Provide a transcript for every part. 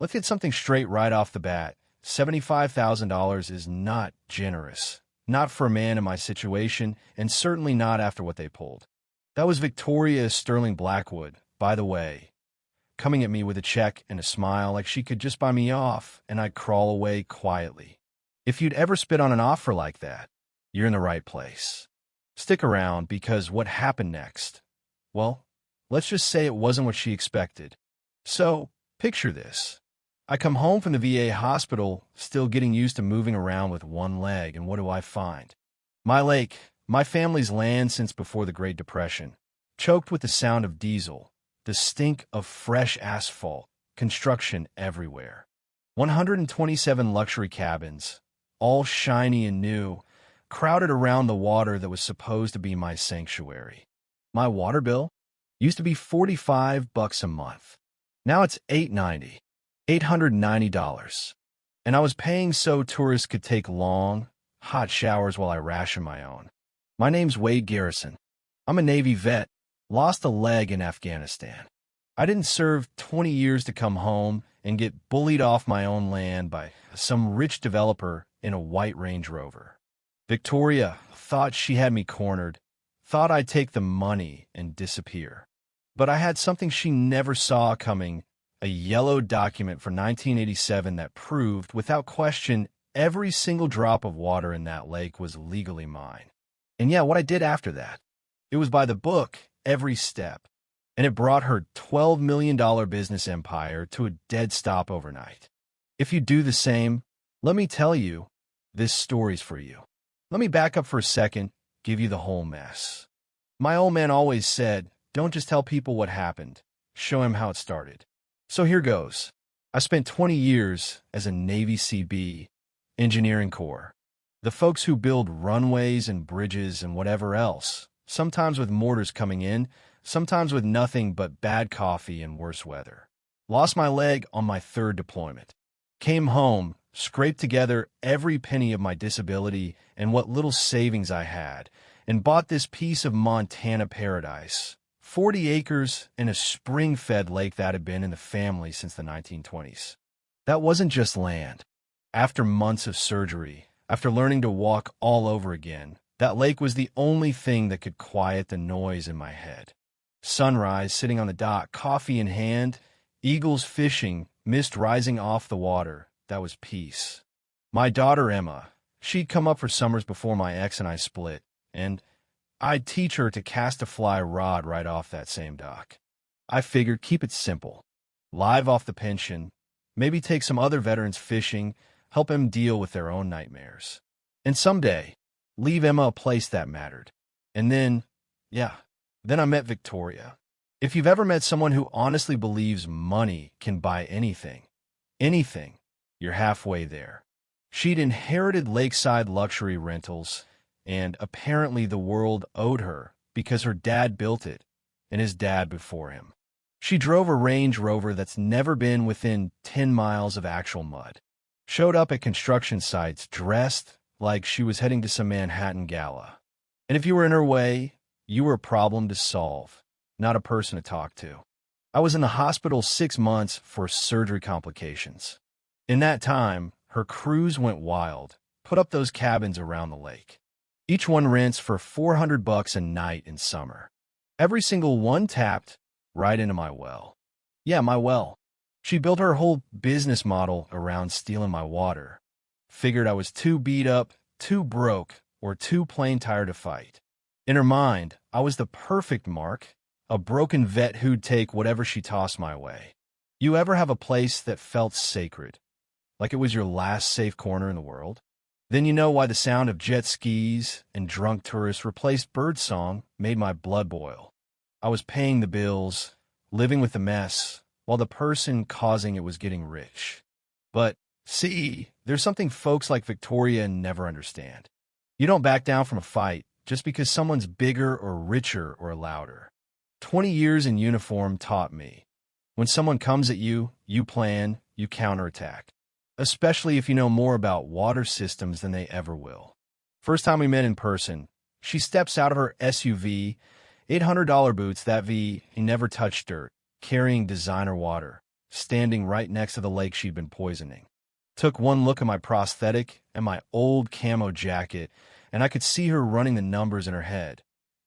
Let's get something straight right off the bat. $75,000 is not generous. Not for a man in my situation, and certainly not after what they pulled. That was Victoria Sterling Blackwood, by the way, coming at me with a check and a smile like she could just buy me off, and I'd crawl away quietly. If you'd ever spit on an offer like that, you're in the right place. Stick around, because what happened next? Well, let's just say it wasn't what she expected. So, picture this. I come home from the VA hospital, still getting used to moving around with one leg, and what do I find? My lake, my family's land since before the Great Depression, choked with the sound of diesel, the stink of fresh asphalt, construction everywhere. 127 luxury cabins, all shiny and new, crowded around the water that was supposed to be my sanctuary. My water bill used to be $45 a month. Now it's $890. And I was paying so tourists could take long, hot showers while I ration my own. My name's Wade Garrison. I'm a Navy vet, lost a leg in Afghanistan. I didn't serve 20 years to come home and get bullied off my own land by some rich developer in a white Range Rover. Victoria thought she had me cornered, thought I'd take the money and disappear. But I had something she never saw coming, a yellow document for 1987 that proved, without question, every single drop of water in that lake was legally mine. And yeah, what I did after that, it was by the book, every step. And it brought her $12 million business empire to a dead stop overnight. If you do the same, let me tell you, this story's for you. Let me back up for a second, give you the whole mess. My old man always said, don't just tell people what happened, show him how it started. So here goes. I spent 20 years as a Navy CB, engineering corps. The folks who build runways and bridges and whatever else, sometimes with mortars coming in, sometimes with nothing but bad coffee and worse weather. Lost my leg on my third deployment. Came home, scraped together every penny of my disability and what little savings I had, and bought this piece of Montana paradise. 40 acres and a spring-fed lake that had been in the family since the 1920s. That wasn't just land. After months of surgery, after learning to walk all over again, that lake was the only thing that could quiet the noise in my head. Sunrise, sitting on the dock, coffee in hand, eagles fishing, mist rising off the water, that was peace. My daughter Emma, she'd come up for summers before my ex and I split, and I'd teach her to cast a fly rod right off that same dock. I figured keep it simple. Live off the pension, maybe take some other veterans fishing, help them deal with their own nightmares. And someday, leave Emma a place that mattered. And then I met Victoria. If you've ever met someone who honestly believes money can buy anything, you're halfway there. She'd inherited lakeside luxury rentals, and apparently the world owed her because her dad built it and his dad before him. She drove a Range Rover that's never been within 10 miles of actual mud. Showed up at construction sites dressed like she was heading to some Manhattan gala. And if you were in her way, you were a problem to solve, not a person to talk to. I was in the hospital 6 months for surgery complications. In that time, her crews went wild, put up those cabins around the lake. Each one rents for $400 a night in summer. Every single one tapped right into my well. Yeah, my well. She built her whole business model around stealing my water. Figured I was too beat up, too broke, or too plain tired to fight. In her mind, I was the perfect mark, a broken vet who'd take whatever she tossed my way. You ever have a place that felt sacred, like it was your last safe corner in the world? Then you know why the sound of jet skis and drunk tourists replaced birdsong made my blood boil. I was paying the bills, living with the mess, while the person causing it was getting rich. But, see, there's something folks like Victoria never understand. You don't back down from a fight just because someone's bigger or richer or louder. 20 years in uniform taught me, when someone comes at you, you plan, you counterattack. Especially if you know more about water systems than they ever will. First time we met in person, she steps out of her SUV, $800 boots, that V, he never touched dirt, carrying designer water, standing right next to the lake she'd been poisoning. Took one look at my prosthetic and my old camo jacket, and I could see her running the numbers in her head.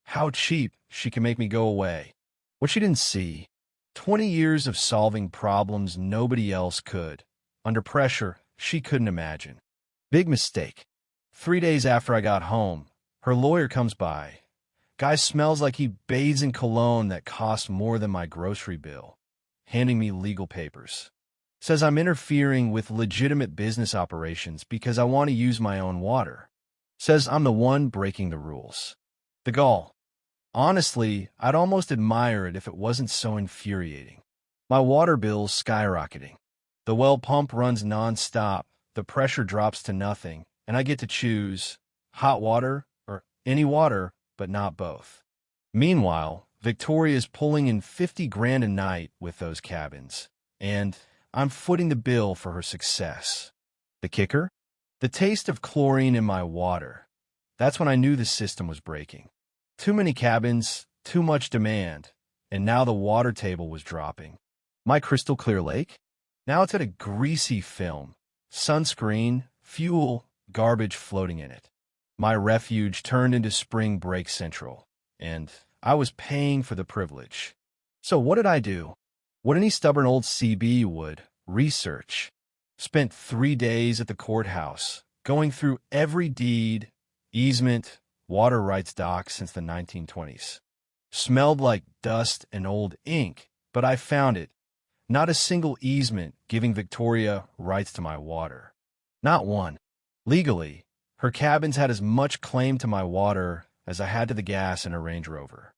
How cheap she could make me go away. What she didn't see, 20 years of solving problems nobody else could. Under pressure, she couldn't imagine. Big mistake. 3 days after I got home, her lawyer comes by. Guy smells like he bathes in cologne that costs more than my grocery bill, handing me legal papers. Says I'm interfering with legitimate business operations because I want to use my own water. Says I'm the one breaking the rules. The gall. Honestly, I'd almost admire it if it wasn't so infuriating. My water bill's skyrocketing. The well pump runs non-stop, the pressure drops to nothing, and I get to choose hot water or any water, but not both. Meanwhile, Victoria's pulling in 50 grand a night with those cabins, and I'm footing the bill for her success. The kicker? The taste of chlorine in my water. That's when I knew the system was breaking. Too many cabins, too much demand, and now the water table was dropping. My crystal clear lake? Now it's at a greasy film. Sunscreen, fuel, garbage floating in it. My refuge turned into spring break central, and I was paying for the privilege. So what did I do? What any stubborn old CB would, research. Spent 3 days at the courthouse, going through every deed, easement, water rights doc since the 1920s. Smelled like dust and old ink, but I found it. Not a single easement giving Victoria rights to my water. Not one. Legally, her cabins had as much claim to my water as I had to the gas in her Range Rover.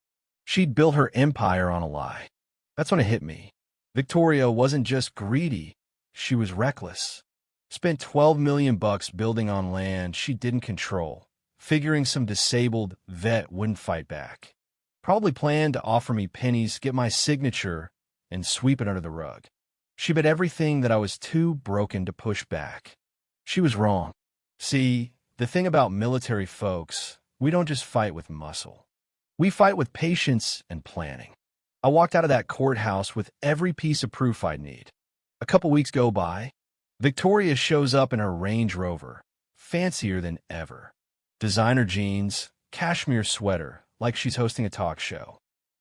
She'd built her empire on a lie. That's when it hit me. Victoria wasn't just greedy, she was reckless. Spent $12 million building on land she didn't control, figuring some disabled vet wouldn't fight back. Probably planned to offer me pennies, get my signature, and sweep it under the rug. She bet everything that I was too broken to push back. She was wrong. See, the thing about military folks, we don't just fight with muscle. We fight with patience and planning. I walked out of that courthouse with every piece of proof I'd need. A couple weeks go by. Victoria shows up in her Range Rover, fancier than ever. Designer jeans, cashmere sweater, like she's hosting a talk show.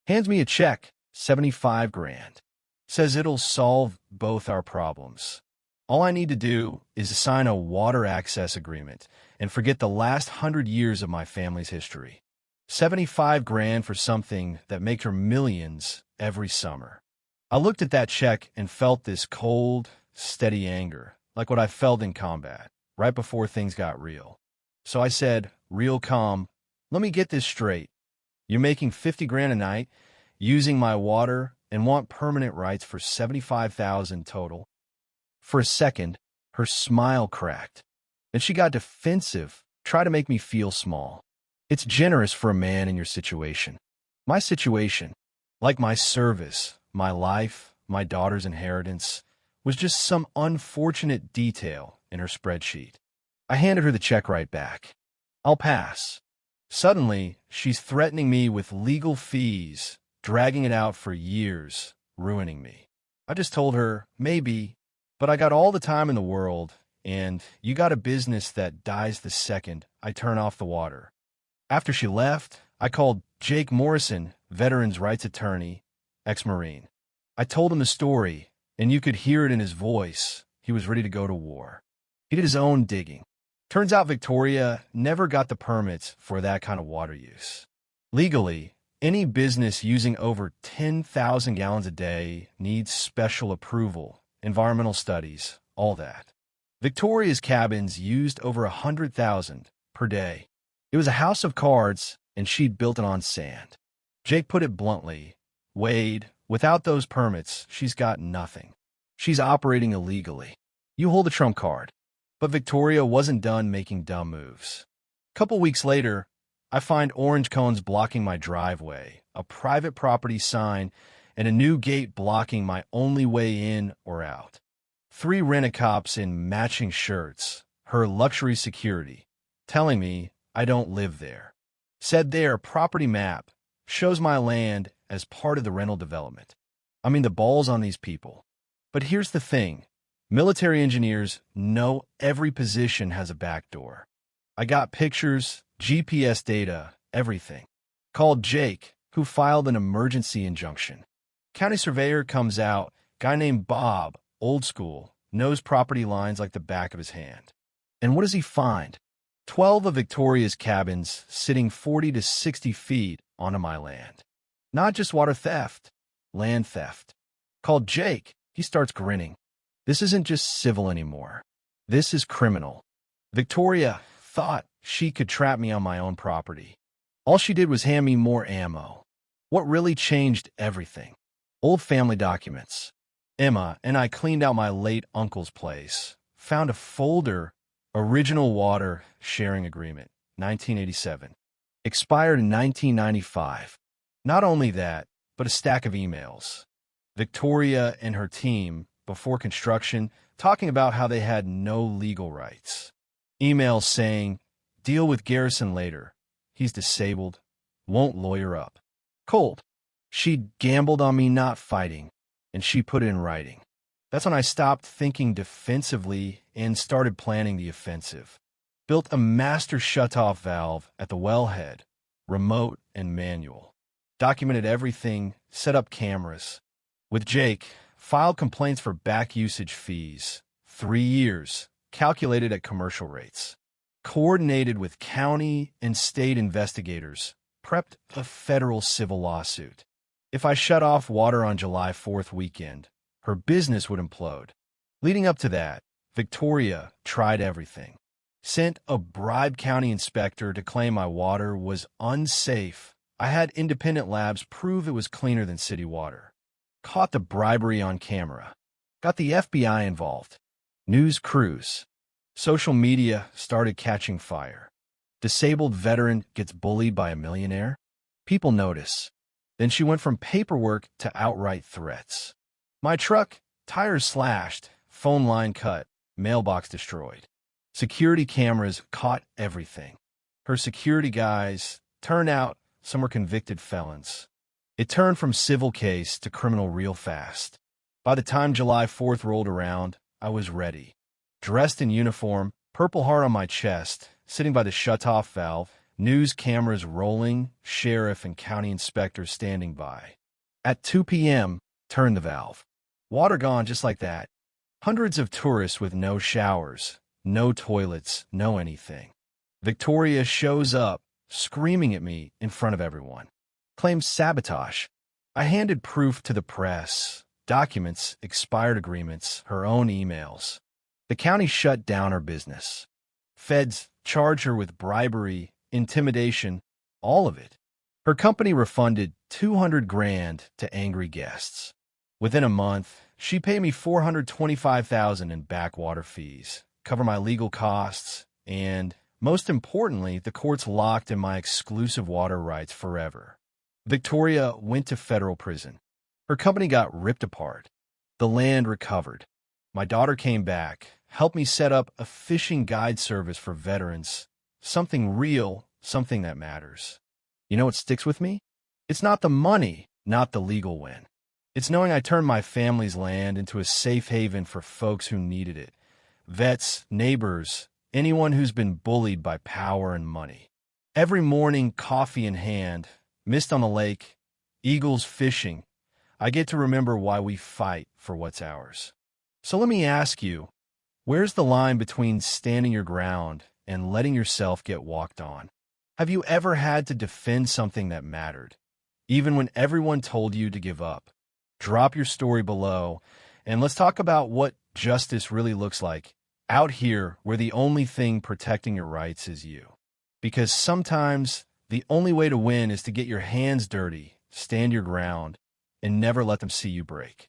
Hands me a check, 75 grand. Says it'll solve both our problems. All I need to do is sign a water access agreement and forget the last 100 years of my family's history. 75 grand for something that makes her millions every summer. I looked at that check and felt this cold, steady anger, like what I felt in combat, right before things got real. So I said, real calm, let me get this straight. You're making 50 grand a night, using my water, and want permanent rights for 75,000 total. For a second, her smile cracked. Then she got defensive, tried to make me feel small. It's generous for a man in your situation. My situation, like my service, my life, my daughter's inheritance, was just some unfortunate detail in her spreadsheet. I handed her the check right back. I'll pass. Suddenly, she's threatening me with legal fees, dragging it out for years, ruining me. I just told her, maybe, but I got all the time in the world, and you got a business that dies the second I turn off the water. After she left, I called Jake Morrison, veterans' rights attorney, ex-Marine. I told him the story, and you could hear it in his voice. He was ready to go to war. He did his own digging. Turns out Victoria never got the permits for that kind of water use. Legally, any business using over 10,000 gallons a day needs special approval, environmental studies, all that. Victoria's cabins used over 100,000 per day. It was a house of cards, and she'd built it on sand. Jake put it bluntly, Wade, without those permits, she's got nothing. She's operating illegally. You hold the trump card. But Victoria wasn't done making dumb moves. A couple weeks later, I find orange cones blocking my driveway, a private property sign, and a new gate blocking my only way in or out. 3 rent-a-cops in matching shirts, her luxury security, telling me I don't live there. Said their property map shows my land as part of the rental development. I mean, the balls on these people. But here's the thing. Military engineers know every position has a back door. I got pictures, GPS data, everything. Called Jake, who filed an emergency injunction. County surveyor comes out, guy named Bob, old school, knows property lines like the back of his hand. And what does he find? 12 of Victoria's cabins sitting 40 to 60 feet onto my land. Not just water theft, land theft. Called Jake, he starts grinning. This isn't just civil anymore. This is criminal. Victoria thought she could trap me on my own property. All she did was hand me more ammo. What really changed everything? Old family documents. Emma and I cleaned out my late uncle's place, found a folder, original water sharing agreement, 1987. Expired in 1995. Not only that, but a stack of emails. Victoria and her team, before construction, talking about how they had no legal rights. Emails saying, deal with Garrison later. He's disabled. Won't lawyer up. Cold. She gambled on me not fighting, and she put it in writing. That's when I stopped thinking defensively and started planning the offensive. Built a master shutoff valve at the wellhead, remote and manual. Documented everything, set up cameras. With Jake, filed complaints for back usage fees. 3 years, calculated at commercial rates. Coordinated with county and state investigators, prepped a federal civil lawsuit. If I shut off water on July 4th weekend, her business would implode. Leading up to that, Victoria tried everything. Sent a bribed county inspector to claim my water was unsafe. I had independent labs prove it was cleaner than city water. Caught the bribery on camera. Got the FBI involved. News crews. Social media started catching fire. Disabled veteran gets bullied by a millionaire. People notice. Then she went from paperwork to outright threats. My truck, tires slashed, phone line cut, mailbox destroyed. Security cameras caught everything. Her security guys, turned out some were convicted felons. It turned from civil case to criminal real fast. By the time July 4th rolled around, I was ready. Dressed in uniform, Purple Heart on my chest, sitting by the shutoff valve, news cameras rolling, sheriff and county inspectors standing by. At 2 p.m., turn the valve. Water gone just like that. Hundreds of tourists with no showers, no toilets, no anything. Victoria shows up, screaming at me in front of everyone. Claims sabotage. I handed proof to the press, documents, expired agreements, her own emails. The county shut down her business. Feds charged her with bribery, intimidation, all of it. Her company refunded $200,000 to angry guests. Within a month, she paid me $425,000 in backwater fees, cover my legal costs, and, most importantly, the courts locked in my exclusive water rights forever. Victoria went to federal prison. Her company got ripped apart. The land recovered. My daughter came back, helped me set up a fishing guide service for veterans. Something real, something that matters. You know what sticks with me? It's not the money, not the legal win. It's knowing I turned my family's land into a safe haven for folks who needed it. Vets, neighbors, anyone who's been bullied by power and money. Every morning, coffee in hand, mist on the lake, eagles fishing, I get to remember why we fight for what's ours. So let me ask you, where's the line between standing your ground and letting yourself get walked on? Have you ever had to defend something that mattered, even when everyone told you to give up? Drop your story below, and let's talk about what justice really looks like out here where the only thing protecting your rights is you. Because sometimes the only way to win is to get your hands dirty, stand your ground, and never let them see you break.